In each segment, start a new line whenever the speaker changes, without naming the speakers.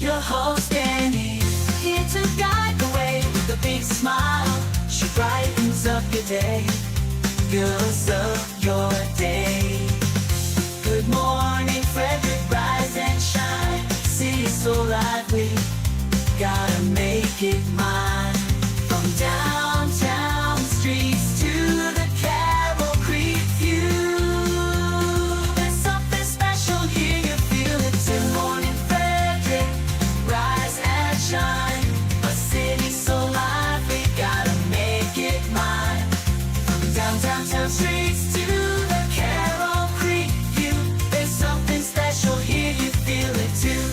Your host Dani, here to guide the way with a big smile. She brightens up your day, girls of your day. Good morning, Frederick, rise and shine. City so lively, gotta make it mine. From downtown streets to the Carroll Creek view, there's something special here, you feel it. Good morning, Frederick, rise and shine. A city so lively, gotta make it mine. From downtown streets to the Carroll Creek view, there's something special here, you feel it too.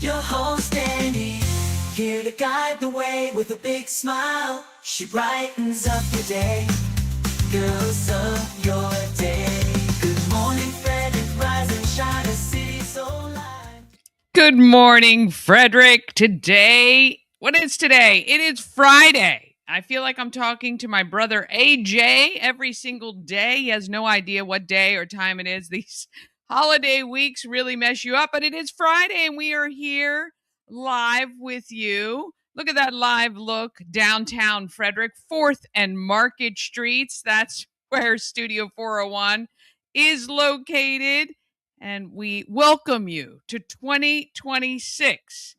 Your host Dani, here to guide the way with a big smile. She brightens up your day, girls of your day. Good morning, Frederick, rise and shine, a city so live.
Good morning, Frederick. What is today? It is Friday. I feel like I'm talking to my brother AJ every single day. He has no idea what day or time it is. These holiday weeks really mess you up, but it is Friday and we are here live with you. Look at that live look. Downtown Frederick, 4th and Market Streets. That's where Studio 401 is located. And we welcome you to 2026.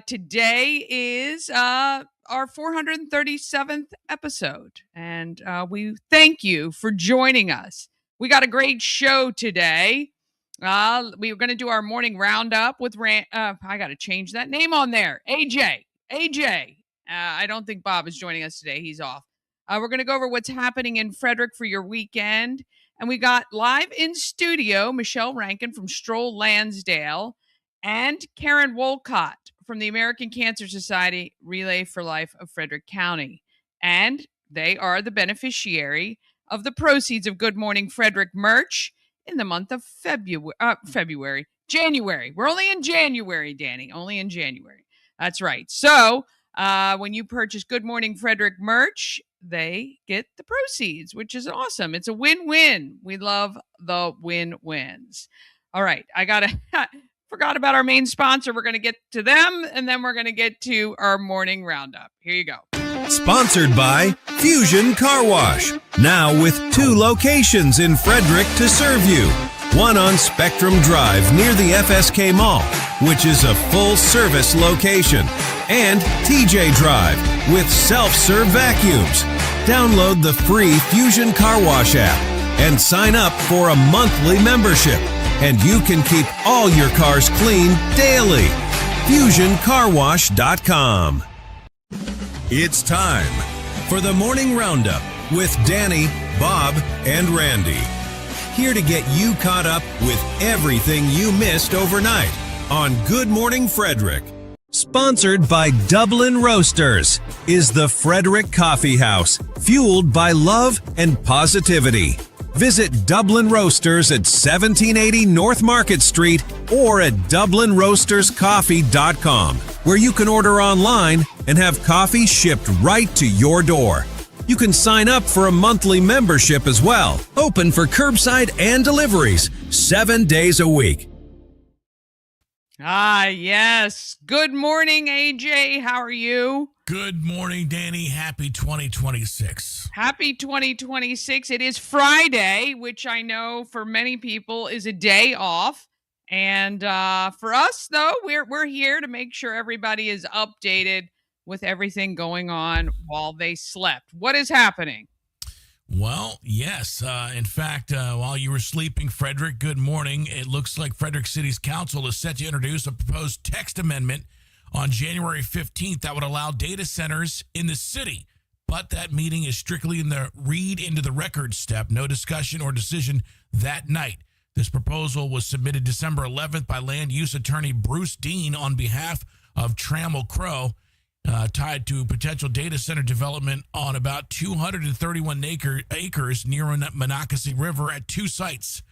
Today is our 437th episode. And we thank you for joining us. We got a great show today. We were going to do our morning roundup with I got to change that name on there. AJ. I don't think Bob is joining us today. He's off. We're going to go over what's happening in Frederick for your weekend. And we got live in studio, Michelle Rankin from Stroll Landsdale and Karen Wolcott from the American Cancer Society Relay for Life of Frederick County. And they are the beneficiary of the proceeds of Good Morning Frederick merch in the month of January. We're only in January, Dani. Only in January. That's right. So when you purchase Good Morning Frederick merch, they get the proceeds, which is awesome. It's a win-win. We love the win-wins. All right. Forgot about our main sponsor. We're going to get to them, and then we're going to get to our morning roundup. Here you go.
Sponsored by Fusion Car Wash. Now with 2 locations in Frederick to serve you. One on Spectrum Drive near the FSK Mall, which is a full-service location. And TJ Drive with self-serve vacuums. Download the free Fusion Car Wash app and sign up for a monthly membership. And you can keep all your cars clean daily. FusionCarWash.com. It's time for the Morning Roundup with Dani, Bob, and Randy. Here to get you caught up with everything you missed overnight on Good Morning Frederick. Sponsored by Dublin Roasters is the Frederick Coffee House, fueled by love and positivity. Visit Dublin Roasters at 1780 North Market Street or at DublinRoastersCoffee.com, where you can order online and have coffee shipped right to your door. You can sign up for a monthly membership as well, open for curbside and deliveries 7 days a week.
Yes. Good morning, AJ. How are you?
Good morning, Dani. Happy 2026.
Happy 2026. It is Friday, which I know for many people is a day off. And for us, though, we're here to make sure everybody is updated with everything going on while they slept. What is happening?
Well, yes. In fact, while you were sleeping, Frederick, good morning. It looks like Frederick City's Council is set to introduce a proposed text amendment on January 15th that would allow data centers in the city. But that meeting is strictly in the read into the record step. No discussion or decision that night. This proposal was submitted December 11th by land use attorney Bruce Dean on behalf of Trammell Crow, tied to potential data center development on about 231 acres near Monocacy River at 2 sites.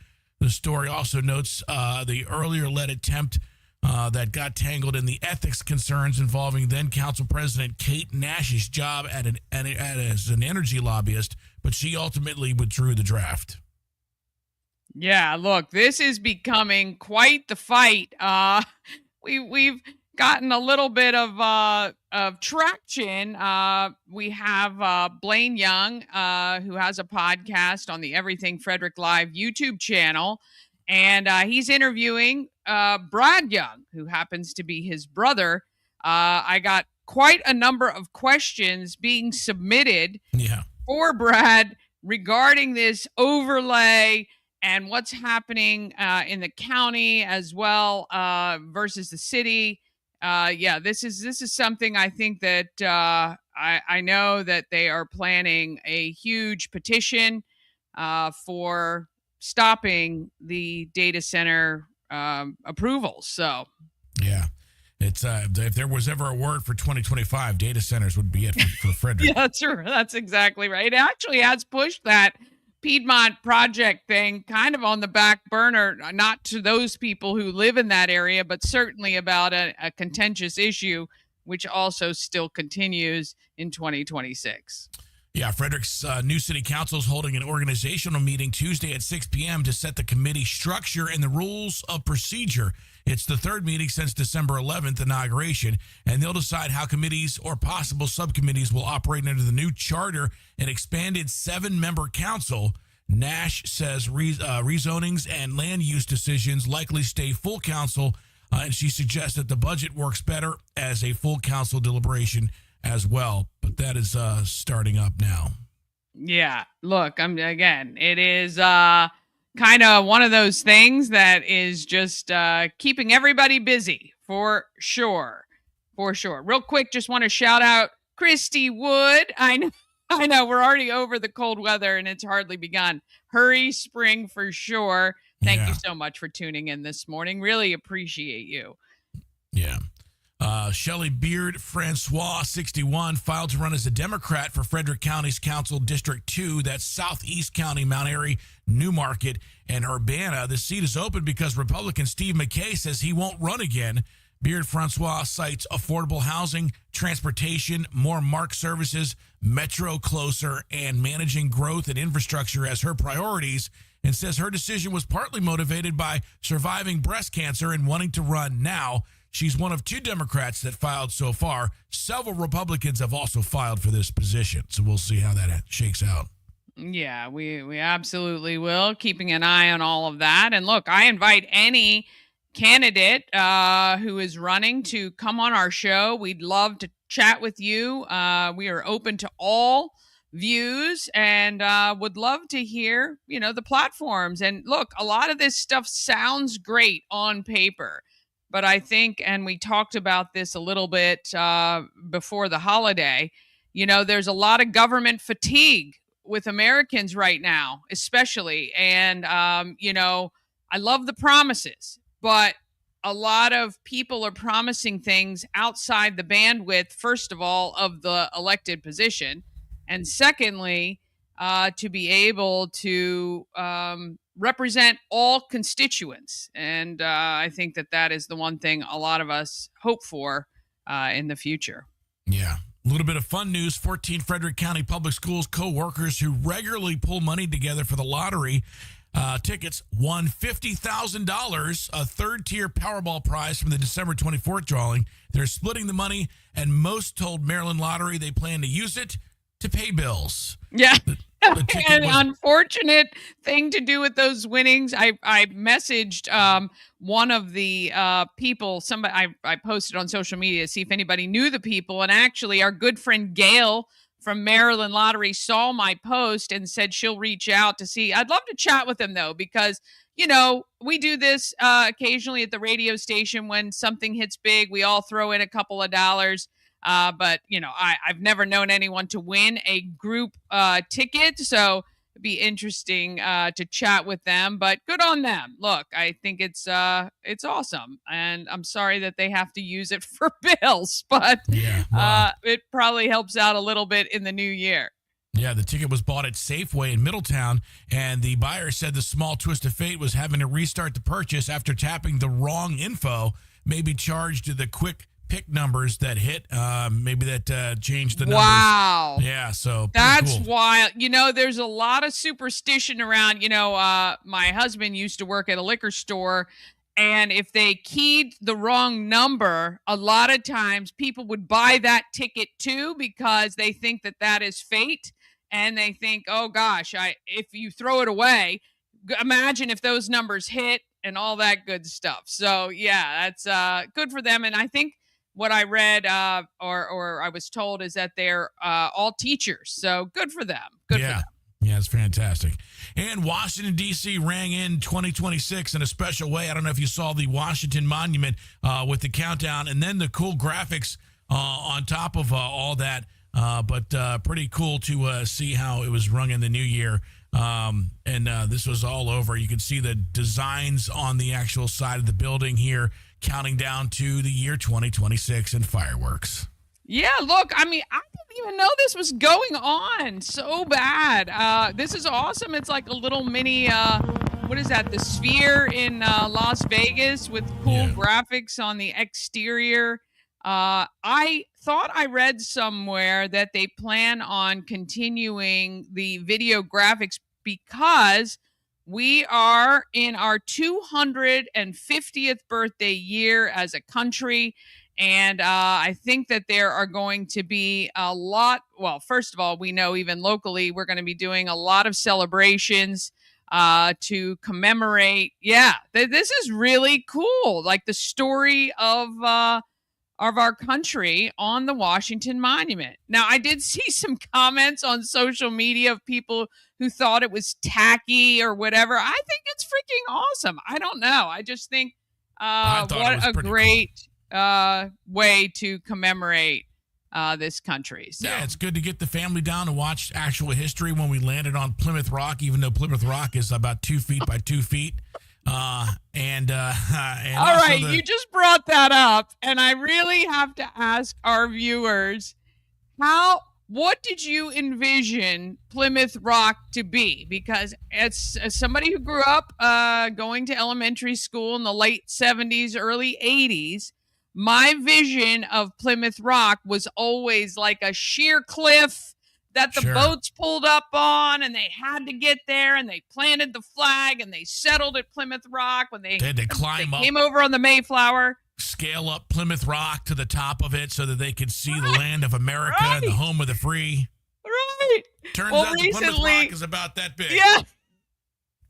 The story also notes the earlier led attempt that got tangled in the ethics concerns involving then Council President Kate Nash's job as an energy lobbyist, but she ultimately withdrew the draft.
Yeah, look, this is becoming quite the fight. We've gotten a little bit of traction. We have Blaine Young, who has a podcast on the Everything Frederick Live YouTube channel, and he's interviewing Brad Young, who happens to be his brother. I got quite a number of questions being submitted for Brad regarding this overlay and what's happening in the county as well versus the city. This is something I think that I know that they are planning a huge petition for stopping the data center approvals. So,
yeah. It's if there was ever a word for 2025, data centers would be it for Frederick.
Yeah, that's exactly right. It actually has pushed that Piedmont project thing kind of on the back burner, not to those people who live in that area, but certainly about a contentious issue, which also still continues in 2026.
Yeah, Frederick's new city council is holding an organizational meeting Tuesday at 6 p.m. to set the committee structure and the rules of procedure. It's the third meeting since December 11th inauguration, and they'll decide how committees or possible subcommittees will operate under the new charter and expanded 7-member council. Nash says rezonings and land use decisions likely stay full council, and she suggests that the budget works better as a full council deliberation as well. But that is starting up now.
Yeah, look, it is kind of one of those things that is just keeping everybody busy for sure. Real quick, just want to shout out Christy Wood. I know we're already over the cold weather and it's hardly begun. Hurry spring for sure. Thank you so much for tuning in this morning. Really appreciate you.
Yeah. Shelley Beard Francois, 61, filed to run as a Democrat for Frederick County's Council District 2. That's Southeast County, Mount Airy, Newmarket, and Urbana. The seat is open because Republican Steve McKay says he won't run again. Beard Francois cites affordable housing, transportation, more MARC services, Metro closer, and managing growth and infrastructure as her priorities, and says her decision was partly motivated by surviving breast cancer and wanting to run now. She's one of 2 Democrats that filed so far. Several Republicans have also filed for this position, so we'll see how that shakes out.
Yeah, we absolutely will, keeping an eye on all of that. And look, I invite any candidate who is running to come on our show. We'd love to chat with you. We are open to all views and would love to hear, the platforms. And look, a lot of this stuff sounds great on paper. But I think, and we talked about this a little bit before the holiday, there's a lot of government fatigue with Americans right now, especially. And, I love the promises, but a lot of people are promising things outside the bandwidth, first of all, of the elected position. And secondly, to be able to represent all constituents. And I think that is the one thing a lot of us hope for in the future.
Yeah. A little bit of fun news. 14 Frederick County Public Schools co-workers who regularly pull money together for the lottery tickets won $50,000, a third-tier Powerball prize from the December 24th drawing. They're splitting the money, and most told Maryland Lottery they plan to use it to pay bills.
Yeah. An unfortunate thing to do with those winnings. I messaged one of the people, somebody I posted on social media to see if anybody knew the people. And actually our good friend Gail from Maryland Lottery saw my post and said she'll reach out to see. I'd love to chat with them though, because we do this occasionally at the radio station. When something hits big, we all throw in a couple of dollars. But I've never known anyone to win a group ticket, so it'd be interesting to chat with them. But good on them. Look, I think it's awesome, and I'm sorry that they have to use it for bills, but it probably helps out a little bit in the new year.
Yeah, the ticket was bought at Safeway in Middletown, and the buyer said the small twist of fate was having to restart the purchase after tapping the wrong info, maybe charged to the quick pick numbers that hit, maybe that changed the numbers.
Wow.
Yeah, so
that's
cool.
wild. There's a lot of superstition around. My husband used to work at a liquor store, And if they keyed the wrong number, a lot of times people would buy that ticket too because they think that that is fate. And they think, oh gosh, if you throw it away, imagine if those numbers hit and all that good stuff. So yeah, that's good for them. And I think what I read or I was told is that they're all teachers. So good for them. Good for them.
Yeah, it's fantastic. And Washington, D.C. rang in 2026 in a special way. I don't know if you saw the Washington Monument with the countdown and then the cool graphics on top of all that. But pretty cool to see how it was rung in the new year. And this was all over. You can see the designs on the actual side of the building here, counting down to the year 2026 and fireworks.
Yeah, look, I mean, I didn't even know this was going on so bad. This is awesome. It's like a little mini, what is that, the Sphere in Las Vegas with cool graphics on the exterior. I thought I read somewhere that they plan on continuing the video graphics because we are in our 250th birthday year as a country. And I think that there are going to be a lot. Well, first of all, we know even locally, we're going to be doing a lot of celebrations to commemorate. Yeah, this is really cool. Like the story of our country on the Washington Monument. Now, I did see some comments on social media of people who thought it was tacky or whatever. I think it's freaking awesome. I don't know. I just think what a great way to commemorate this country. So.
Yeah, it's good to get the family down to watch actual history when we landed on Plymouth Rock, even though Plymouth Rock is about 2 feet by 2 feet. And all
right, you just brought that up, and I really have to ask our viewers, what did you envision Plymouth Rock to be? Because as somebody who grew up going to elementary school in the late 70s, early 80s, my vision of Plymouth Rock was always like a sheer cliff that the boats pulled up on, and they had to get there, and they planted the flag, and they settled at Plymouth Rock when they
had to climb up,
came over on the Mayflower.
Scale up Plymouth Rock to the top of it so that they could see the land of America and the home of the free.
Right.
Turns out the Plymouth Rock is about that big.
Yeah.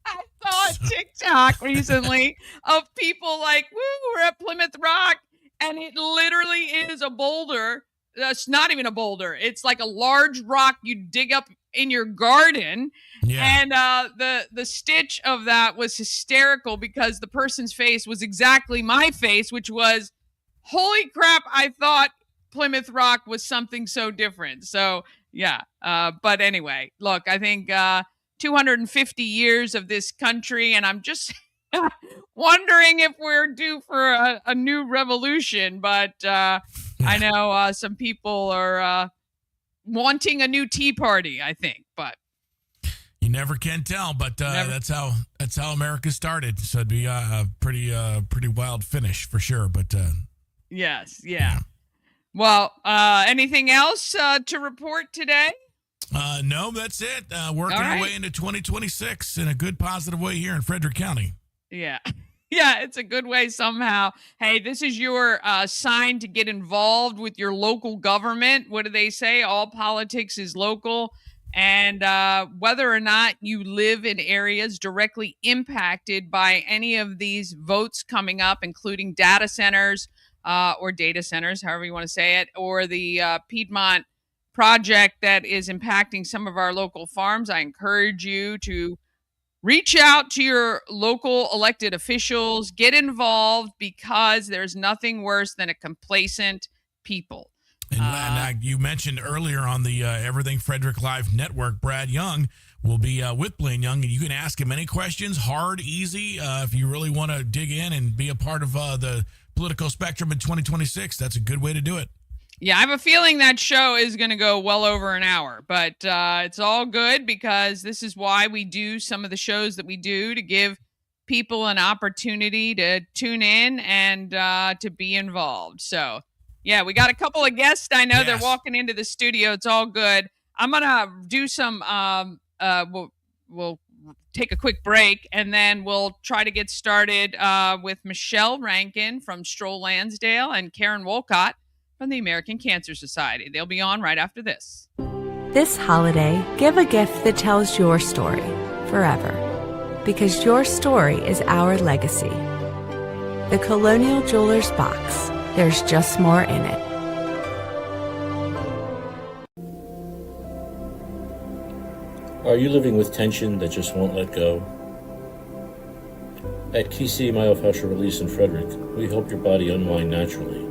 I saw a TikTok recently of people like, woo, we're at Plymouth Rock, and it literally is a boulder. It's not even a boulder. It's like a large rock you dig up in your garden. Yeah. And the stitch of that was hysterical because the person's face was exactly my face, which was, holy crap, I thought Plymouth Rock was something so different. So, yeah. But anyway, look, I think 250 years of this country, and I'm just wondering if we're due for a new revolution. But I know some people are wanting a new Tea Party, I think, but
you never can tell. But that's how America started. So it'd be a pretty wild finish for sure. But
yes, yeah. Well, anything else to report today?
No, that's it. Working our way into 2026 in a good, positive way here in Frederick County.
Yeah. Yeah, it's a good way somehow. Hey, this is your sign to get involved with your local government. What do they say? All politics is local. And whether or not you live in areas directly impacted by any of these votes coming up, including data centers or data centers, however you want to say it, or the Piedmont project that is impacting some of our local farms, I encourage you to reach out to your local elected officials, get involved, because there's nothing worse than a complacent people.
And you mentioned earlier on the Everything Frederick Live Network, Brad Young will be with Blaine Young, and you can ask him any questions, hard, easy, if you really want to dig in and be a part of the political spectrum in 2026. That's a good way to do it.
Yeah, I have a feeling that show is going to go well over an hour, but it's all good because this is why we do some of the shows that we do, to give people an opportunity to tune in and to be involved. So, yeah, we got a couple of guests. I know they're walking into the studio. It's all good. I'm going to do some, we'll take a quick break, and then we'll try to get started with Michelle Rankin from Stroll Landsdale and Karen Wolcott from the American Cancer Society. They'll be on right after this.
This holiday, give a gift that tells your story forever, because your story is our legacy. The Colonial Jewelers box. There's just more in it.
Are you living with tension that just won't let go? At Key Myofascial Release in Frederick, we help your body unwind naturally,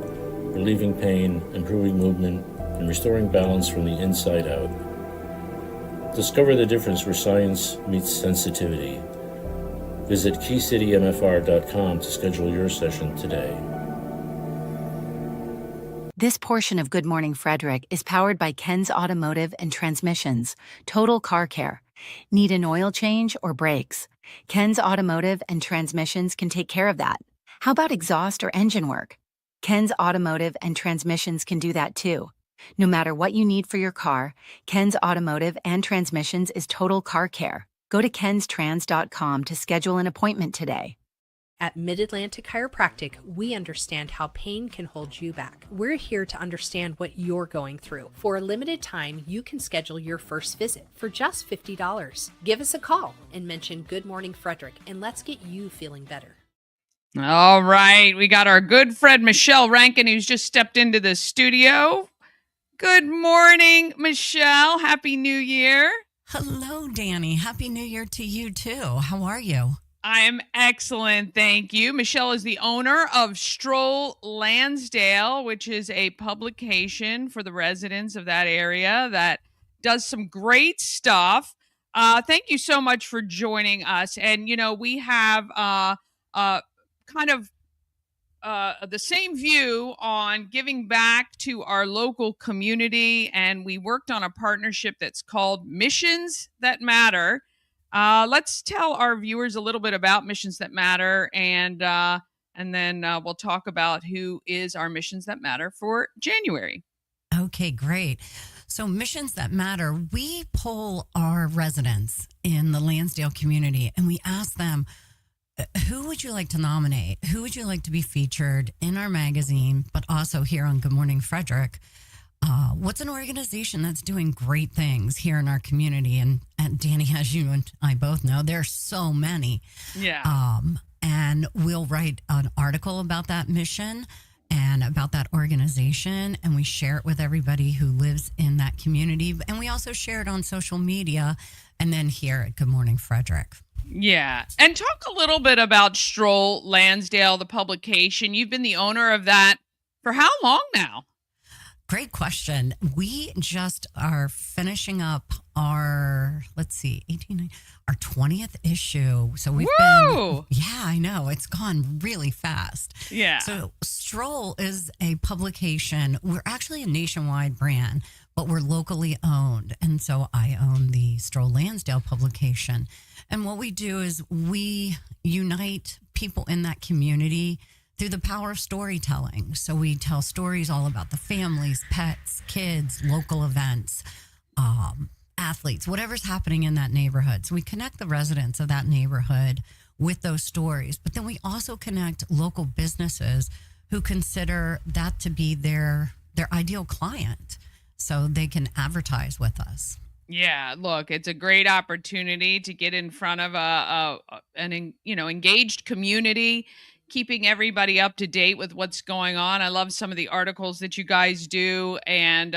relieving pain, improving movement, and restoring balance from the inside out. Discover the difference where science meets sensitivity. Visit KeyCityMFR.com to schedule your session today.
This portion of Good Morning Frederick is powered by Ken's Automotive and Transmissions, Total Car Care. Need an oil change or brakes? Ken's Automotive and Transmissions can take care of that. How about exhaust or engine work? Ken's Automotive and Transmissions can do that too. No matter what you need for your car, Ken's Automotive and Transmissions is Total Car Care. Go to kenstrans.com to schedule an appointment today.
At Mid-Atlantic Chiropractic, we understand how pain can hold you back. We're here to understand what you're going through. For a limited time, you can schedule your first visit for just $50. Give us a call and mention Good Morning Frederick, and let's get you feeling better.
All right. We got our good friend, Michelle Rankin, who's just stepped into the studio. Good morning, Michelle. Happy New Year.
Hello, Dani. Happy New Year to you, too. How are you?
I am excellent, thank you. Michelle is the owner of Stroll Landsdale, which is a publication for the residents of that area that does some great stuff. Thank you so much for joining us. And, you know, we have kind of the same view on giving back to our local community, and we worked on a partnership that's called Missions That Matter. Let's tell our viewers a little bit about Missions That Matter, and then we'll talk about who is our Missions That Matter for January.
Okay, great. So Missions That Matter, we poll our residents in the Lansdale community, and we ask them, who would you like to nominate? Who would you like to be featured in our magazine, but also here on Good Morning Frederick? What's an organization that's doing great things here in our community? And Dani, as you and I both know, there's so many.
Yeah.
And we'll write an article about that mission and about that organization, and we share it with everybody who lives in that community. And we also share it on social media and then here at Good Morning Frederick.
Yeah. And talk a little bit about Stroll Landsdale, the publication. You've been the owner of that for how long now?
Great question. We just are finishing up our, our 20th issue. So we've been, I know, it's gone really fast.
Yeah.
So Stroll is a publication. We're actually a nationwide brand, but we're locally owned. And so I own the Stroll Landsdale publication. And what we do is we unite people in that community through the power of storytelling. So we tell stories all about the families, pets, kids, local events, athletes, whatever's happening in that neighborhood. So we connect the residents of that neighborhood with those stories. But then we also connect local businesses who consider that to be their ideal client, so they can advertise with us.
Yeah, look, it's a great opportunity to get in front of an engaged community, keeping everybody up to date with what's going on. I love some of the articles that you guys do. And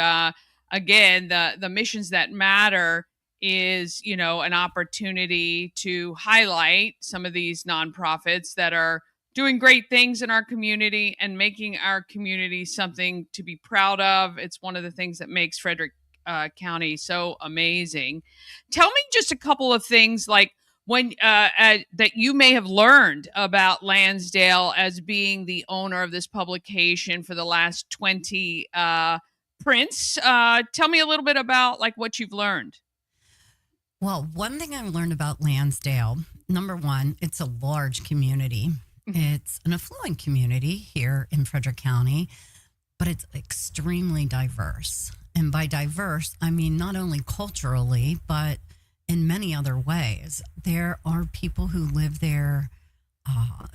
again, the Missions That Matter is, an opportunity to highlight some of these nonprofits that are doing great things in our community and making our community something to be proud of. It's one of the things that makes Frederick County so amazing. Tell me just a couple of things like when that you may have learned about Landsdale as being the owner of this publication for the last 20 prints. Tell me a little bit about like what you've learned.
Well, one thing I've learned about Landsdale, number one, it's a large community. It's an affluent community here in Frederick County, but it's extremely diverse. And by diverse, I mean not only culturally, but in many other ways. There are people who live there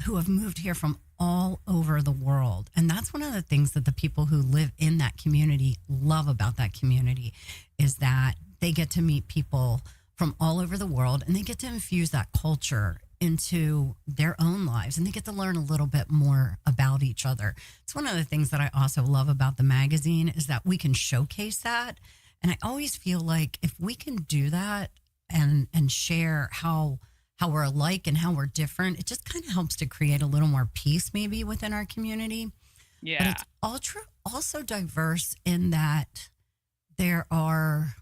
who have moved here from all over the world. And that's one of the things that the people who live in that community love about that community, is that they get to meet people from all over the world, and they get to infuse that culture into their own lives, and they get to learn a little bit more about each other. It's one of the things that I also love about the magazine, is that we can showcase that. And I always feel like if we can do that and share how we're alike and how we're different, it just kind of helps to create a little more peace maybe within our community.
Yeah.
But it's also diverse in that there are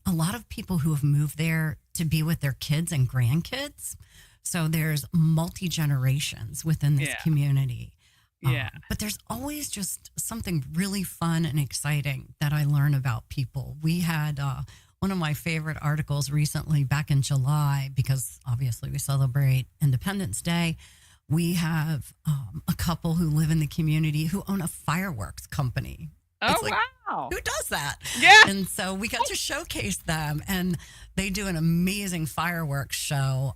a lot of people who have moved there to be with their kids and grandkids. So there's multi-generations within this community.
Yeah.
But there's always just something really fun and exciting that I learn about people. We had one of my favorite articles recently back in July, because obviously we celebrate Independence Day. We have a couple who live in the community who own a fireworks company.
Oh,
It's like,
wow.
who does that?
Yeah.
And so we got to showcase them, and they do an amazing fireworks show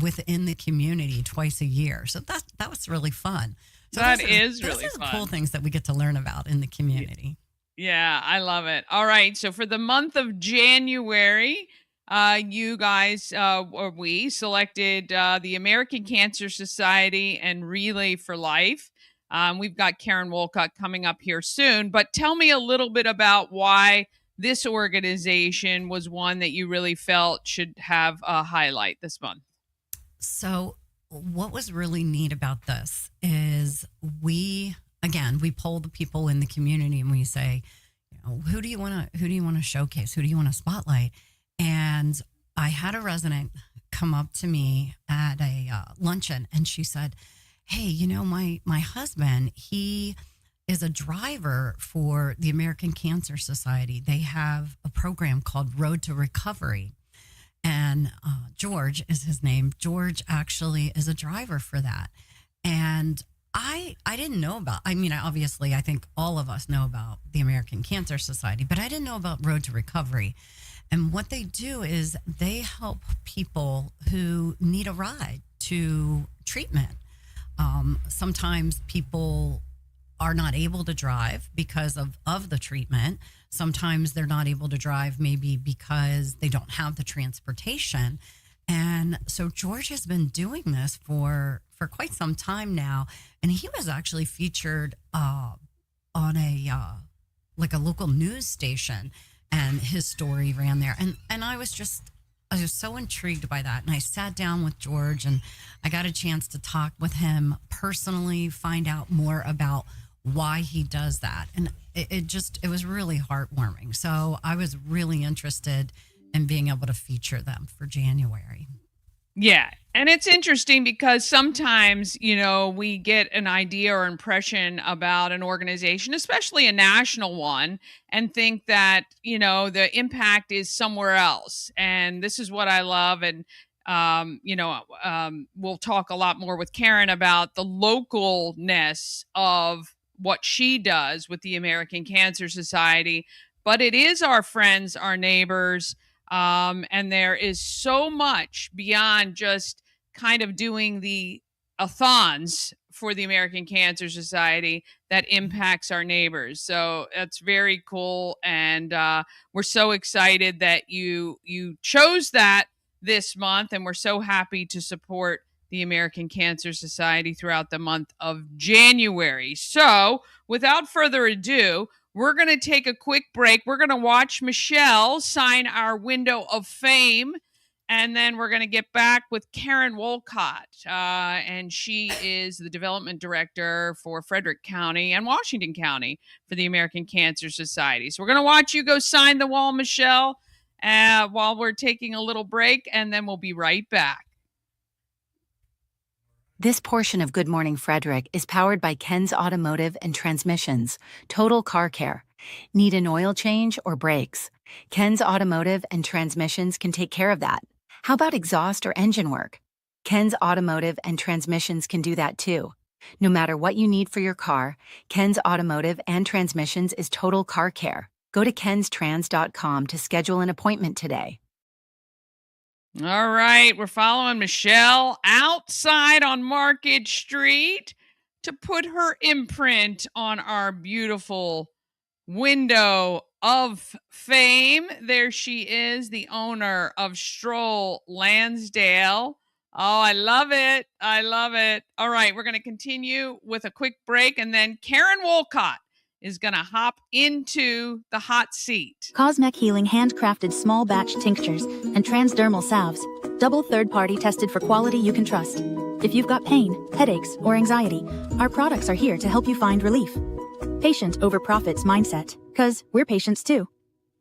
within the community twice a year. So that was really fun. So
That
those
is
are
really fun.
cool things that we get to learn about in the community.
Yeah, I love it. All right. So for the month of January, you guys, or we selected the American Cancer Society and Relay for Life. We've got Karen Wolcott coming up here soon, but tell me a little bit about why this organization was one that you really felt should have a highlight this month.
So what was really neat about this is we poll the people in the community, and we say, who do you want to showcase? Who do you want to spotlight? And I had a resident come up to me at a luncheon, and she said, hey, my husband, he is a driver for the American Cancer Society. They have a program called Road to Recovery. And George is his name. George actually is a driver for that. And I didn't know about, obviously, I think all of us know about the American Cancer Society, but I didn't know about Road to Recovery. And what they do is they help people who need a ride to treatment. Sometimes people are not able to drive because of the treatment. Sometimes they're not able to drive maybe because they don't have the transportation. And so George has been doing this for quite some time now. And he was actually featured on a local news station, and his story ran there. And I was so intrigued by that. And I sat down with George, and I got a chance to talk with him personally, find out more about why he does that. And it was really heartwarming. So I was really interested in being able to feature them for January.
Yeah. And it's interesting because sometimes, we get an idea or impression about an organization, especially a national one, and think that, the impact is somewhere else. And this is what I love. And, we'll talk a lot more with Karen about the localness of what she does with the American Cancer Society. But it is our friends, our neighbors. And there is so much beyond just kind of doing the a-thons for the American Cancer Society that impacts our neighbors. So that's very cool. And we're so excited that you chose that this month. And we're so happy to support the American Cancer Society throughout the month of January. So without further ado, we're going to take a quick break. We're going to watch Michelle sign our window of fame. And then we're going to get back with Karen Wolcott. And she is the development director for Frederick County and Washington County for the American Cancer Society. So we're going to watch you go sign the wall, Michelle, while we're taking a little break. And then we'll be right back.
This portion of Good Morning Frederick is powered by Ken's Automotive and Transmissions, Total Car Care. Need an oil change or brakes? Ken's Automotive and Transmissions can take care of that. How about exhaust or engine work? Ken's Automotive and Transmissions can do that too. No matter what you need for your car, Ken's Automotive and Transmissions is Total Car Care. Go to kenstrans.com to schedule an appointment today.
All right, we're following Michelle outside on Market Street to put her imprint on our beautiful window of fame. There she is, the owner of Stroll Landsdale. Oh, I love it. I love it. All right, we're going to continue with a quick break, and then Karen Wolcott is going to hop into the hot seat.
Cosmec Healing handcrafted small batch tinctures and transdermal salves, double third-party tested for quality you can trust. If you've got pain, headaches, or anxiety, our products are here to help you find relief. Patient over profits mindset, 'cause we're patients too.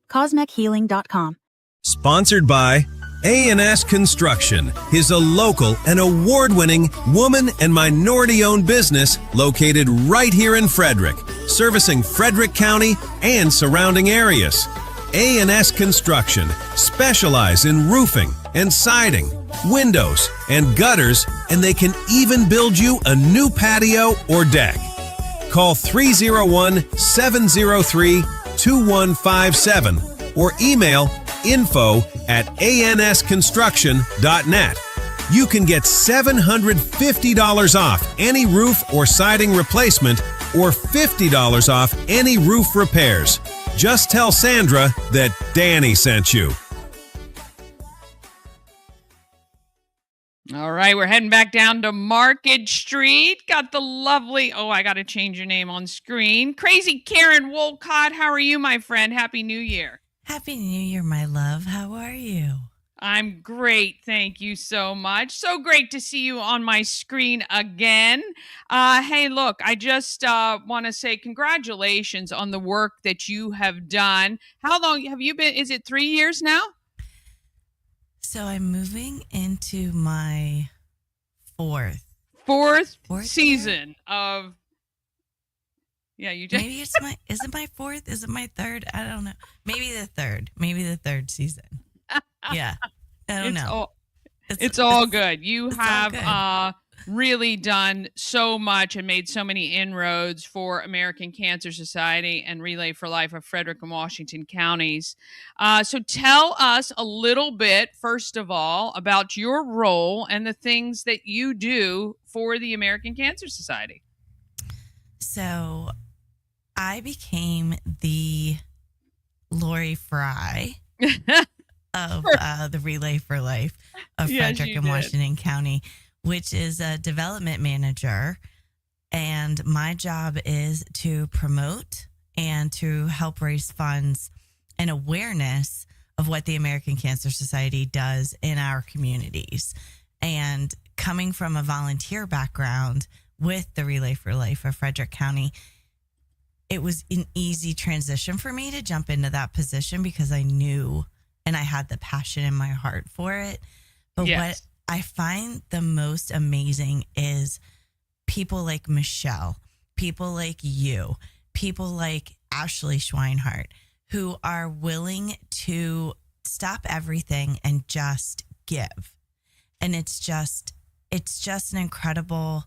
CosmecHealing.com.
Sponsored by A&S Construction is a local and award-winning woman and minority-owned business located right here in Frederick, servicing Frederick County and surrounding areas. A&S Construction specialize in roofing and siding, windows and gutters, and they can even build you a new patio or deck. Call 301-703-2157 or email info@ansconstruction.net. You can get $750 off any roof or siding replacement or $50 off any roof repairs. Just tell Sandra that Dani sent you.
All right, we're heading back down to Market Street. Got the lovely, I got to change your name on screen. Crazy Karen Wolcott. How are you, my friend? Happy New Year.
Happy New Year, my love. How are you?
I'm great. Thank you so much. So great to see you on my screen again. Hey, look, I just want to say congratulations on the work that you have done. How long have you been? Is it 3 years now?
So I'm moving into my fourth
season of. Yeah, you just.
Maybe is it my fourth? Is it my third? I don't know. Maybe the third season. Yeah. I don't know.
It's all good. You have really done so much and made so many inroads for American Cancer Society and Relay for Life of Frederick and Washington counties. So tell us a little bit, first of all, about your role and the things that you do for the American Cancer Society.
So I became the Lori Fry of the Relay for Life of Frederick and Washington County, which is a development manager. And my job is to promote and to help raise funds and awareness of what the American Cancer Society does in our communities. And coming from a volunteer background with the Relay for Life of Frederick County, it was an easy transition for me to jump into that position because I knew and I had the passion in my heart for it. But what I find the most amazing is people like Michelle, people like you, people like Ashley Schweinhart, who are willing to stop everything and just give. And it's just an incredible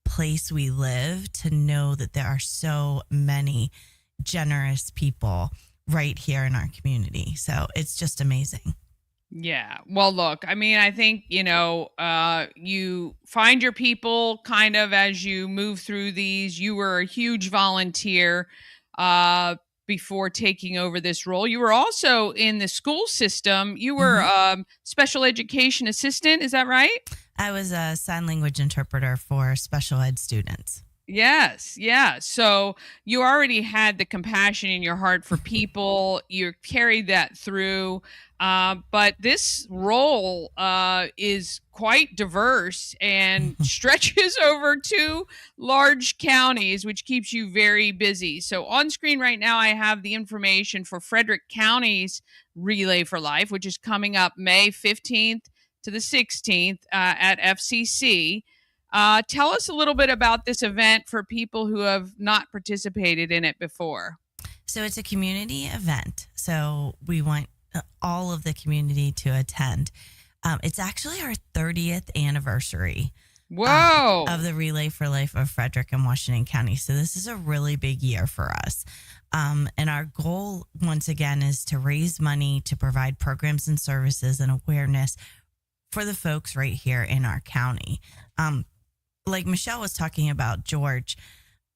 place we live to know that there are so many generous people right here in our community. So it's just amazing.
Yeah. Well, look, I mean, I think, you find your people kind of as you move through these. You were a huge volunteer before taking over this role. You were also in the school system. You were special education assistant. Is that right?
I was a sign language interpreter for special ed students.
Yes. Yeah. So you already had the compassion in your heart for people. You carried that through. But this role is quite diverse and stretches over 2 large counties, which keeps you very busy. So on screen right now, I have the information for Frederick County's Relay for Life, which is coming up May 15th to the 16th at FCC. Tell us a little bit about this event for people who have not participated in it before.
So it's a community event. So we want all of the community to attend. It's actually our 30th anniversary.
Whoa!
Of the Relay for Life of Frederick and Washington County. So this is a really big year for us. And our goal, once again, is to raise money to provide programs and services and awareness for the folks right here in our county. Like Michelle was talking about George,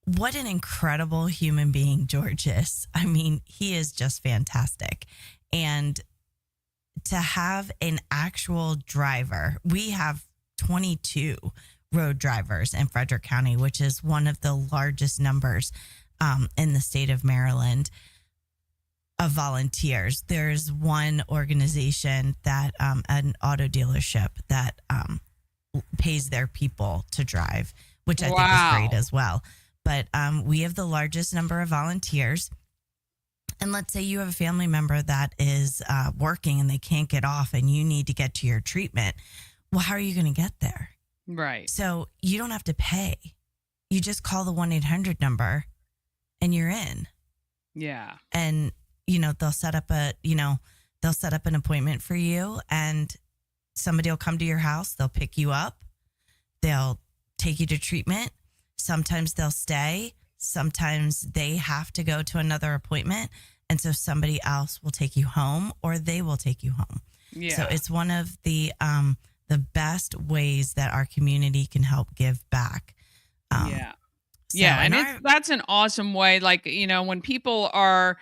what an incredible human being George is. I mean, he is just fantastic. And to have an actual driver, we have 22 road drivers in Frederick County, which is one of the largest numbers in the state of Maryland of volunteers. There's one organization that an auto dealership that pays their people to drive, which I think is great as well. But we have the largest number of volunteers. And let's say you have a family member that is working and they can't get off and you need to get to your treatment. Well, how are you going to get there?
Right.
So you don't have to pay. You just call the 1-800 number and you're in.
Yeah.
And, they'll set up an appointment for you and somebody will come to your house. They'll pick you up. They'll take you to treatment. Sometimes they'll stay. Sometimes they have to go to another appointment. And so somebody else will take you home or they will take you home.
Yeah.
So it's one of the best ways that our community can help give back.
And that's an awesome way. Like, when people are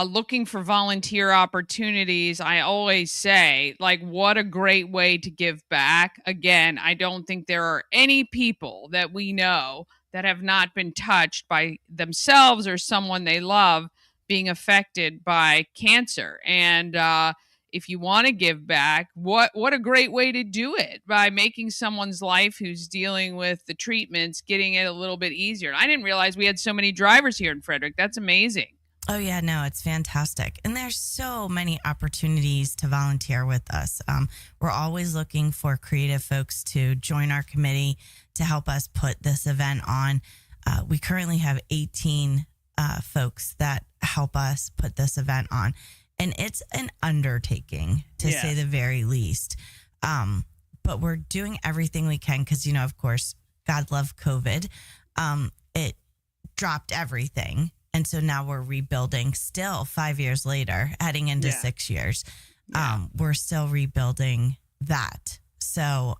looking for volunteer opportunities, I always say, like, what a great way to give back. Again, I don't think there are any people that we know that have not been touched by themselves or someone they love being affected by cancer. And if you want to give back, what a great way to do it, by making someone's life who's dealing with the treatments, getting it a little bit easier. I didn't realize we had so many drivers here in Frederick. That's amazing.
Oh, yeah, no, it's fantastic. And there's so many opportunities to volunteer with us. We're always looking for creative folks to join our committee to help us put this event on. We currently have 18 folks that help us put this event on. And it's an undertaking, to say the very least. But we're doing everything we can because, of course, God love COVID. It dropped everything. And so now we're rebuilding still 5 years later, heading into 6 years. We're still rebuilding that. So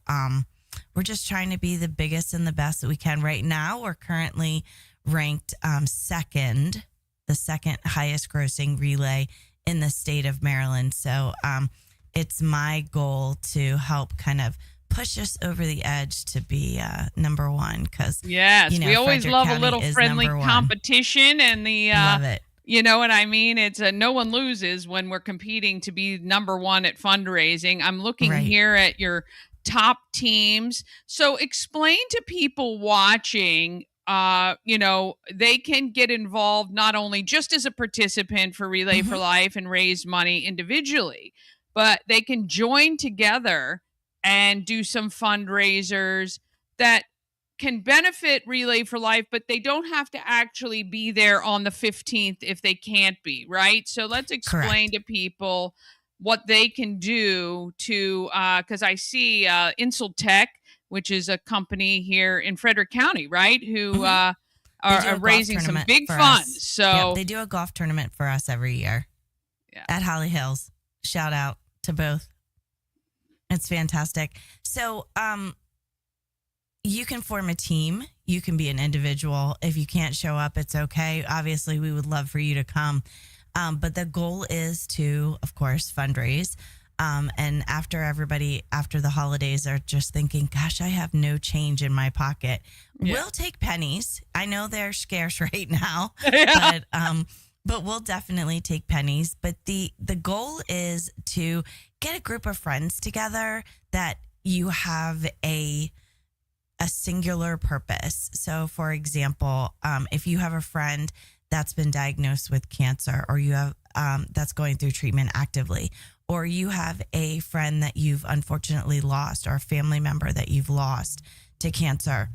we're just trying to be the biggest and the best that we can. Right now, we're currently ranked second, the second highest grossing relay in the state of Maryland. So it's my goal to help kind of push us over the edge to be number one. Because
we always
Frederick
love
County
a little friendly competition, and the
love it.
You know what I mean? It's no one loses when we're competing to be number one at fundraising. I'm looking here at your top teams. So explain to people watching, they can get involved not only just as a participant for Relay for Life and raise money individually, but they can join together and do some fundraisers that can benefit Relay for Life, but they don't have to actually be there on the 15th if they can't be, right? So let's explain to people what they can do to, because I see Insel Tech, which is a company here in Frederick County, right? Who are raising some big funds. So
they do a golf tournament for us every year at Holly Hills. Shout out to both. It's fantastic. So you can form a team. You can be an individual. If you can't show up, it's okay. Obviously, we would love for you to come. But the goal is to, of course, fundraise. And after the holidays are just thinking, gosh, I have no change in my pocket. We'll take pennies. I know they're scarce right now, but we'll definitely take pennies. But the goal is to get a group of friends together that you have a singular purpose. So, for example, if you have a friend that's been diagnosed with cancer, or you have that's going through treatment actively, or you have a friend that you've unfortunately lost, or a family member that you've lost to cancer,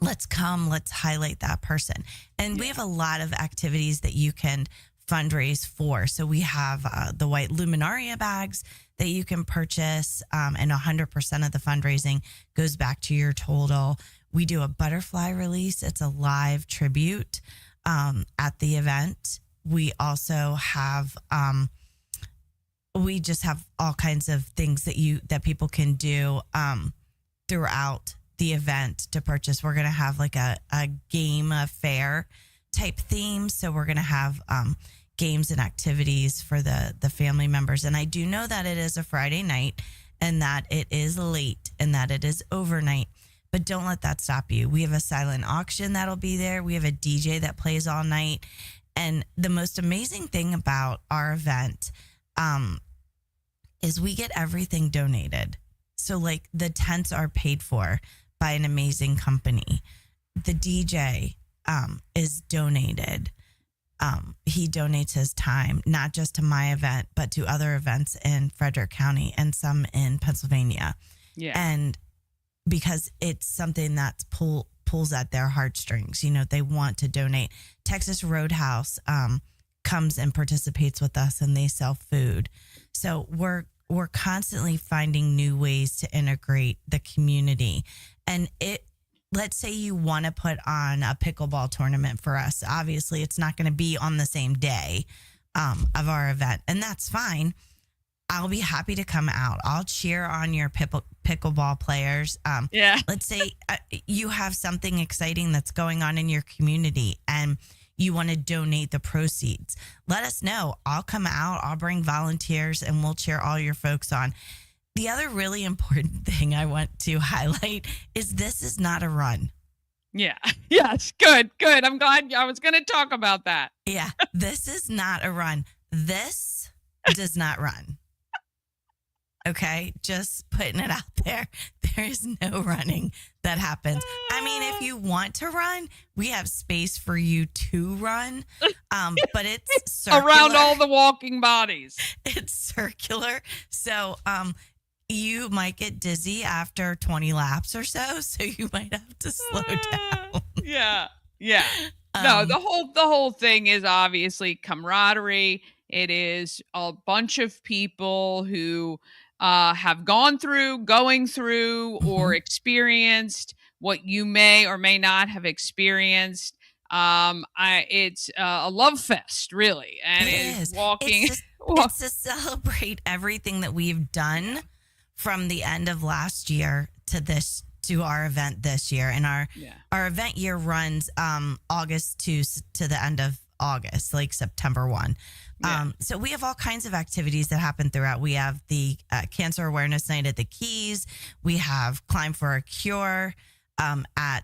let's highlight that person. And we have a lot of activities that you can fundraise for. So we have the white Luminaria bags that you can purchase, and 100% of the fundraising goes back to your total. We do a butterfly release. It's a live tribute at the event. We also have we just have all kinds of things that people can do throughout the event to purchase. We're going to have like a game fair type theme. So we're going to have games and activities for the family members. And I do know that it is a Friday night and that it is late and that it is overnight. But don't let that stop you. We have a silent auction that'll be there. We have a DJ that plays all night. And the most amazing thing about our event is we get everything donated. So like the tents are paid for by an amazing company. The DJ is donated. He donates his time, not just to my event, but to other events in Frederick County and some in Pennsylvania.
Yeah.
And because it's something that pulls at their heartstrings, they want to donate. Texas Roadhouse comes and participates with us, and they sell food. So we're constantly finding new ways to integrate the community. And let's say you want to put on a pickleball tournament for us. Obviously, it's not going to be on the same day of our event, and that's fine. I'll be happy to come out. I'll cheer on your pickleball players.
Yeah.
Let's say you have something exciting that's going on in your community and you want to donate the proceeds. Let us know. I'll come out. I'll bring volunteers and we'll cheer all your folks on. The other really important thing I want to highlight is this is not a run.
Yeah. Yes. Good. I'm glad. I was going to talk about that.
Yeah. This is not a run. This does not run. Okay, just putting it out there. There is no running that happens. I mean, if you want to run, we have space for you to run, but it's circular.
Around all the walking bodies.
It's circular, so you might get dizzy after 20 laps or so you might have to slow down.
Yeah. No, the whole thing is obviously camaraderie. It is a bunch of people who have going through, or experienced what you may or may not have experienced. It's a love fest, really, and it is walking.
It's to celebrate everything that we've done from the end of last year to our event this year, and our event year runs August to the end of August, like September 1. So we have all kinds of activities that happen throughout. We have the Cancer Awareness Night at the Keys. We have Climb for a Cure at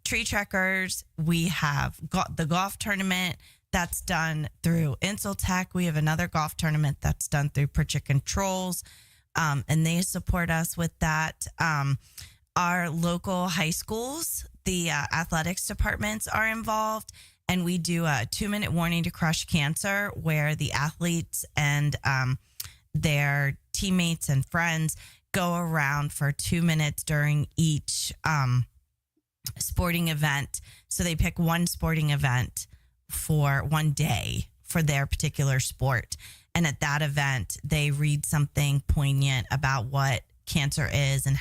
Tree Trekkers. We have the golf tournament that's done through Insultech. We have another golf tournament that's done through Pritchett Controls, and they support us with that. Our local high schools, the athletics departments are involved. And we do a 2-minute warning to crush cancer, where the athletes and their teammates and friends go around for 2 minutes during each sporting event. So they pick one sporting event for one day for their particular sport. And at that event, they read something poignant about what cancer is and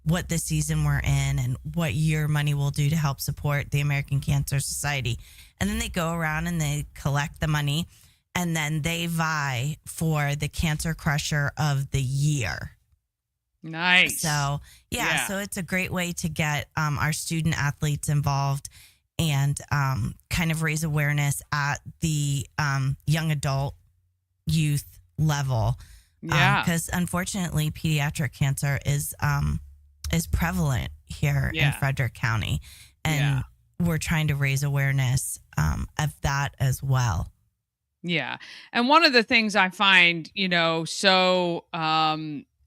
what the season we're in and what your money will do to help support the American Cancer Society. And then they go around and they collect the money, and then they vie for the Cancer Crusher of the Year.
Nice.
So, so it's a great way to get our student athletes involved and kind of raise awareness at the young adult youth level.
Yeah.
Because unfortunately, pediatric cancer is prevalent here in Frederick County. And we're trying to raise awareness of that as well.
Yeah. And one of the things I find, so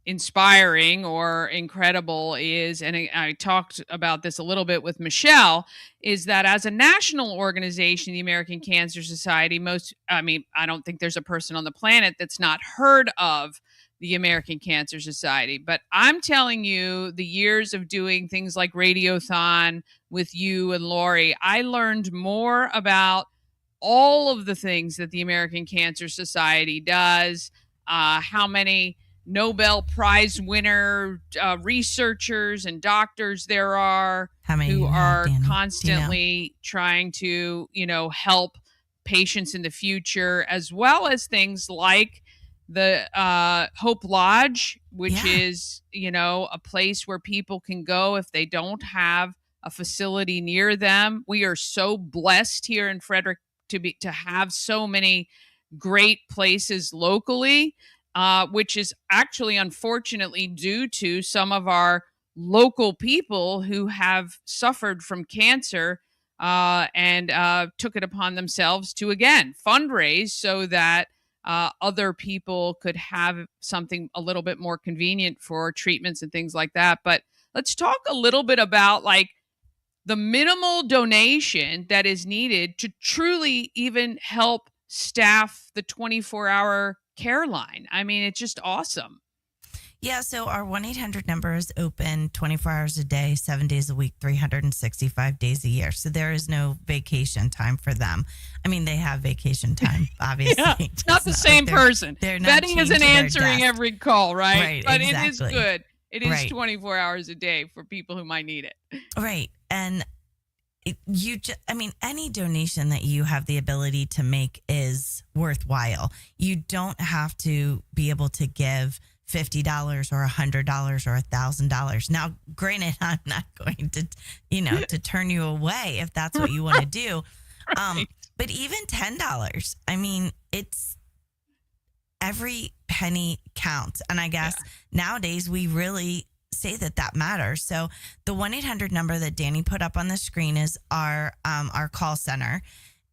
inspiring or incredible is, and I talked about this a little bit with Michelle, is that as a national organization, the American Cancer Society, I don't think there's a person on the planet that's not heard of the American Cancer Society. But I'm telling you, the years of doing things like Radiothon with you and Lori, I learned more about all of the things that the American Cancer Society does, how many Nobel Prize winner researchers and doctors there are who are constantly trying to, help patients in the future, as well as things like the Hope Lodge, which
Yeah.
is, a place where people can go if they don't have a facility near them. We are so blessed here in Frederick to have so many great places locally, which is actually unfortunately due to some of our local people who have suffered from cancer, and took it upon themselves to again fundraise so that other people could have something a little bit more convenient for treatments and things like that. But let's talk a little bit about like the minimal donation that is needed to truly even help staff the 24-hour care line. I mean, it's just awesome.
Yeah, so our 1-800 number is open 24 hours a day, 7 days a week, 365 days a year. So there is no vacation time for them. I mean, they have vacation time, obviously.
Yeah, not the same person.
They're not
Betty
chained
isn't
to their
answering
desk.
every call, right?
Right,
But
exactly.
it is good. It is
Right.
24 hours a day for people who might need it.
Right. And any donation that you have the ability to make is worthwhile. You don't have to be able to give $50 or $100 or $1,000. Now, granted, I'm not going to, to turn you away if that's what you want to do.
Right.
But even $10, I mean, it's every penny counts. And I guess nowadays we really say that matters. So the 1-800 number that Dani put up on the screen is our call center,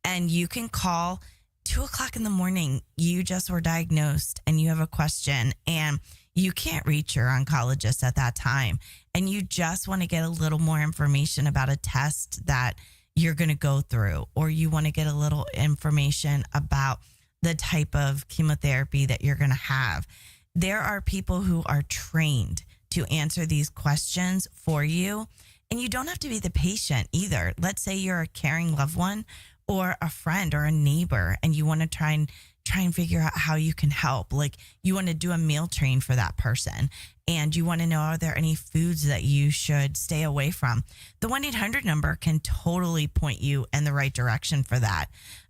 and you can call 2:00 in the morning. You just were diagnosed and you have a question and you can't reach your oncologist at that time, and you just want to get a little more information about a test that you're going to go through, or you want to get a little information about the type of chemotherapy that you're going to have. There are people who are trained to answer these questions for you. And you don't have to be the patient either. Let's say you're a caring loved one or a friend or a neighbor, and you want to try and figure out how you can help. Like, you want to do a meal train for that person, and you want to know, are there any foods that you should stay away from? The 1-800 number can totally point you in the right direction for that.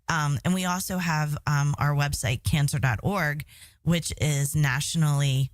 And we also have our website, cancer.org, which is nationally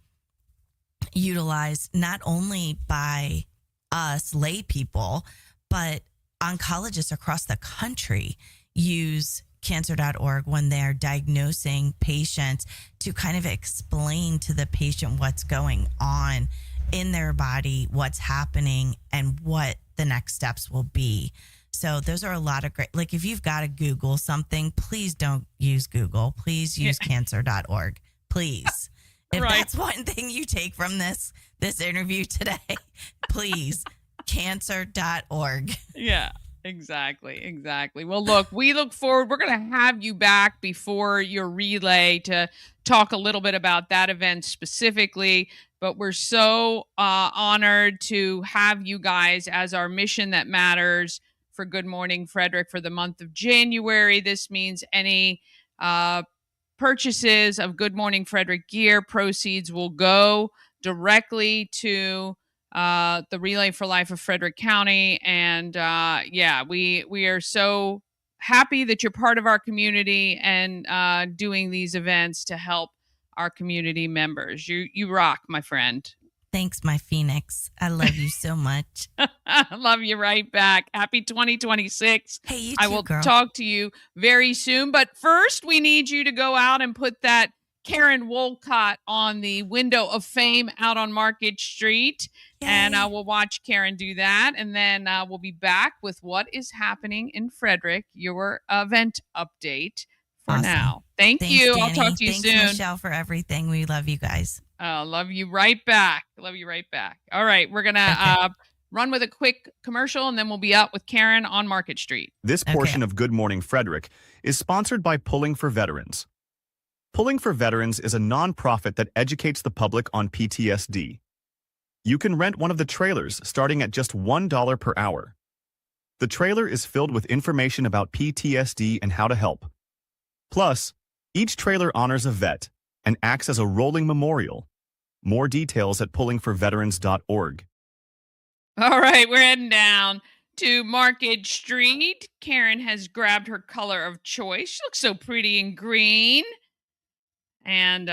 utilized not only by us lay people, but oncologists across the country use cancer.org when they're diagnosing patients to kind of explain to the patient what's going on in their body, what's happening, and what the next steps will be. So those are a lot of great, like if you've got to Google something, please don't use Google. Please use cancer.org. Please. If that's one thing you take from this interview today, please, cancer.org.
Yeah, exactly. Well, look, we look forward. We're going to have you back before your relay to talk a little bit about that event specifically. But we're so honored to have you guys as our Mission That Matters for Good Morning Frederick for the month of January. This means any purchases of Good Morning Frederick gear proceeds will go directly to the Relay for Life of Frederick County. And we are so happy that you're part of our community and doing these events to help our community members. You rock, my friend.
Thanks, my Phoenix. I love you so much.
I love you right back. Happy 2026.
Hey, you too,
I will
girl.
talk to you very soon. But first, we need you to go out and put that Karen Wolcott on the window of fame out on Market Street.
Yay.
And we'll watch Karen do that. And then we'll be back with what is happening in Frederick, your event update for
Awesome.
now. Thanks,
Thanks,
you.
Dani.
I'll talk to you
Thanks,
soon.
Michelle, for everything. We love you guys.
Love you right back. All right. We're going to run with a quick commercial, and then we'll be out with Karen on Market Street.
This portion of Good Morning Frederick is sponsored by Pulling for Veterans. Pulling for Veterans is a nonprofit that educates the public on PTSD. You can rent one of the trailers starting at just $1 per hour. The trailer is filled with information about PTSD and how to help. Plus, each trailer honors a vet and acts as a rolling memorial. More details at pullingforveterans.org.
All right, we're heading down to Market Street. Karen has grabbed her color of choice. She looks so pretty in green. And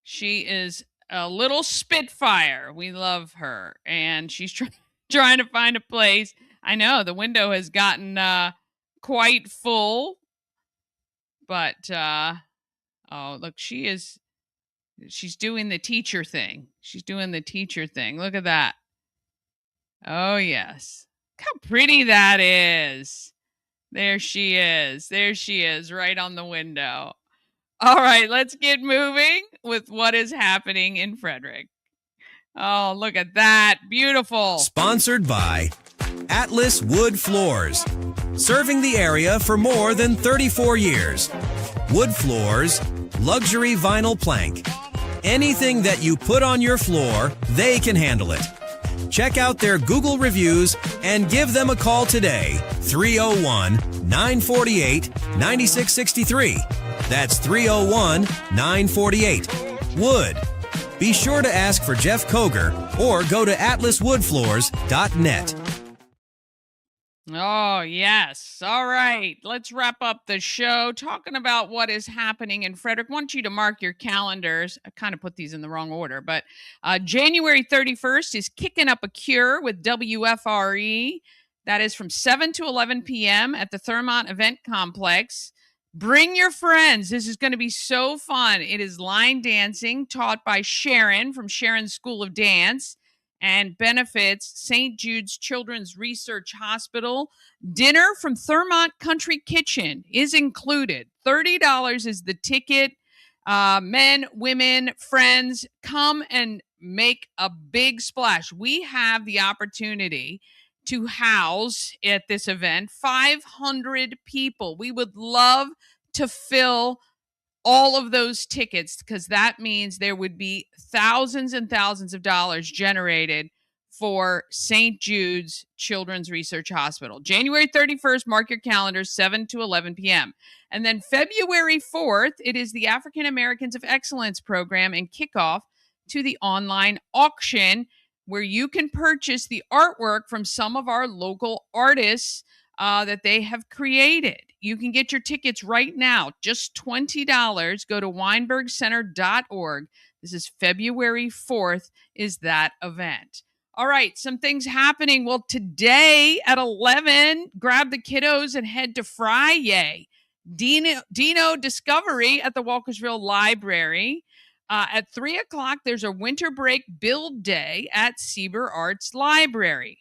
she is a little spitfire. We love her. And she's trying to find a place. I know the window has gotten quite full. But, oh, look, she's doing the teacher thing. She's doing the teacher thing. Look at that. Oh, yes. Look how pretty that is. There she is. There she is, right on the window. All right, let's get moving with what is happening in Frederick. Oh, look at that. Beautiful.
Sponsored by Atlas Wood Floors. Serving the area for more than 34 years. Wood floors, luxury vinyl plank. Anything that you put on your floor, they can handle it. Check out their Google reviews and give them a call today. 301-948-9663. That's 301-948. Wood. Be sure to ask for Jeff Koger or go to atlaswoodfloors.net.
Oh, yes. All right. Let's wrap up the show talking about what is happening in Frederick. I want you to mark your calendars. I kind of put these in the wrong order, but January 31st is Kicking Up a Cure with WFRE. That is from 7 to 11 p.m. at the Thurmont Event Complex. Bring your friends. This is going to be so fun. It is line dancing taught by Sharon from Sharon's School of Dance and benefits St. Jude's Children's Research Hospital. Dinner from Thurmont Country Kitchen is included. $30 is the ticket. Men, women, friends, come and make a big splash. We have the opportunity to house at this event 500 people. We would love to fill all of those tickets because that means there would be thousands and thousands of dollars generated for St. Jude's Children's Research Hospital. January 31st, mark your calendars, 7 to 11 p.m. And then February 4th, it is the African Americans of Excellence program and kickoff to the online auction where you can purchase the artwork from some of our local artists that they have created. You can get your tickets right now, just $20. Go to weinbergcenter.org. This is February 4th is that event. All right, some things happening. Well, today at 11, grab the kiddos and head to Friday. Dino Discovery at the Walkersville Library. At 3 o'clock, there's a winter break build day at Sieber Arts Library.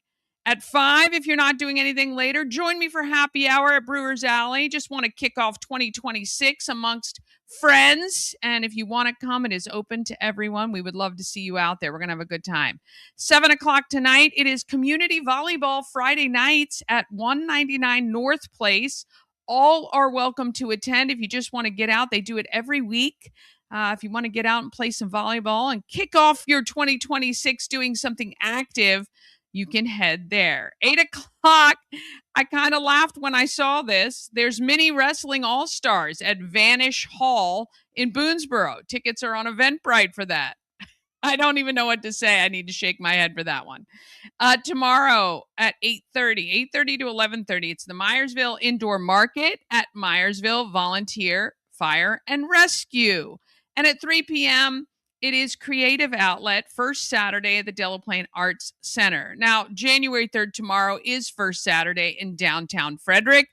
At 5, if you're not doing anything later, join me for happy hour at Brewers Alley. Just want to kick off 2026 amongst friends. And if you want to come, it is open to everyone. We would love to see you out there. We're going to have a good time. 7 o'clock tonight, it is Community Volleyball Friday nights at 199 North Place. All are welcome to attend if you just want to get out. They do it every week. If you want to get out and play some volleyball and kick off your 2026 doing something active, you can head there. 8 o'clock, I kind of laughed when I saw this. There's Mini Wrestling All-Stars at Vanish Hall in Boonesboro. Tickets are on Eventbrite for that. I don't even know what to say. I need to shake my head for that one. Tomorrow at 8:30 to 11:30, it's the Myersville Indoor Market at Myersville Volunteer Fire and Rescue. And at 3 p.m., it is Creative Outlet, first Saturday at the Delaplane Arts Center. Now, January 3rd, tomorrow, is first Saturday in downtown Frederick.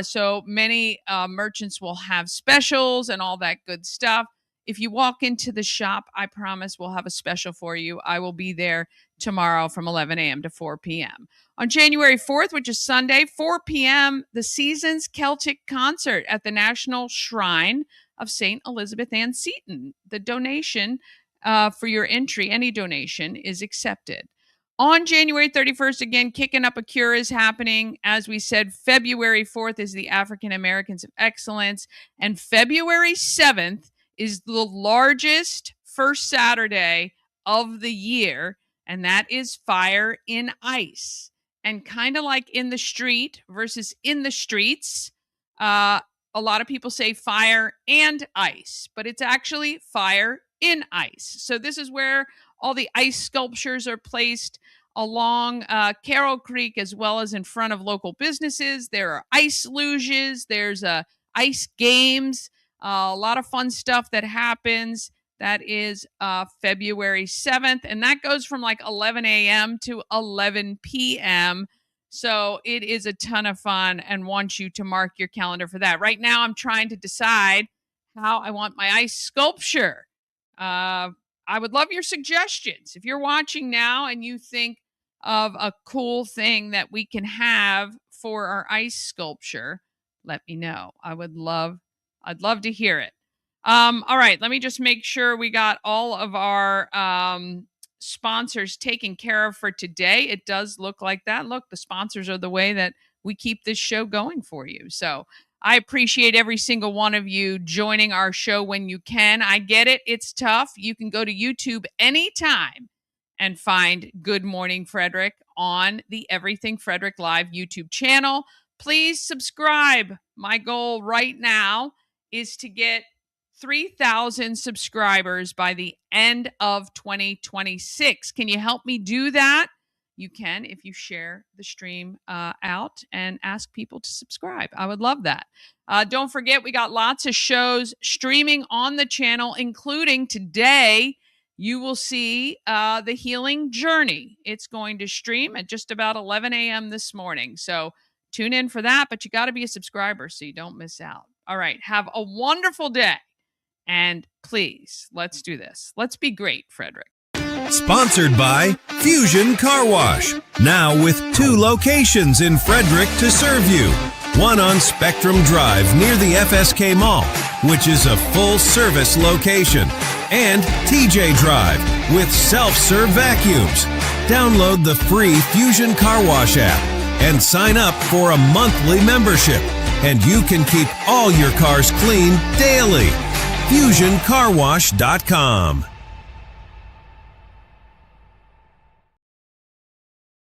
So many merchants will have specials and all that good stuff. If you walk into the shop, I promise we'll have a special for you. I will be there tomorrow from 11 a.m. to 4 p.m. On January 4th, which is Sunday, 4 p.m., the Seasons Celtic Concert at the National Shrine of St. Elizabeth Ann Seton. The donation for your entry, any donation, is accepted. On January 31st, again, Kicking Up a Cure is happening. As we said, February 4th is the African Americans of Excellence, and February 7th is the largest first Saturday of the year, and that is Fire in Ice. And kind of like in the street versus in the streets, a lot of people say fire and ice, but it's actually fire in ice. So this is where all the ice sculptures are placed along Carroll Creek as well as in front of local businesses. There are ice luges. There's ice games. A lot of fun stuff that happens. That is February 7th, and that goes from like 11 a.m. to 11 p.m. So it is a ton of fun and want you to mark your calendar for that. Right now, I'm trying to decide how I want my ice sculpture. I would love your suggestions. If you're watching now and you think of a cool thing that we can have for our ice sculpture, let me know. I'd love to hear it. All right, let me just make sure we got all of our sponsors taken care of for today. It does look like that. Look, the sponsors are the way that we keep this show going for you. So I appreciate every single one of you joining our show when you can. I get it. It's tough. You can go to YouTube anytime and find Good Morning Frederick on the Everything Frederick Live YouTube channel. Please subscribe. My goal right now is to get 3,000 subscribers by the end of 2026. Can you help me do that? You can if you share the stream out and ask people to subscribe. I would love that. Don't forget, we got lots of shows streaming on the channel, including today. You will see The Healing Journey. It's going to stream at just about 11 a.m. this morning. So tune in for that, but you got to be a subscriber so you don't miss out. All right. Have a wonderful day. And please, let's do this. Let's be great, Frederick.
Sponsored by Fusion Car Wash. Now with 2 locations in Frederick to serve you. One on Spectrum Drive near the FSK Mall, which is a full-service location. And TJ Drive with self-serve vacuums. Download the free Fusion Car Wash app and sign up for a monthly membership. And you can keep all your cars clean daily. FusionCarWash.com.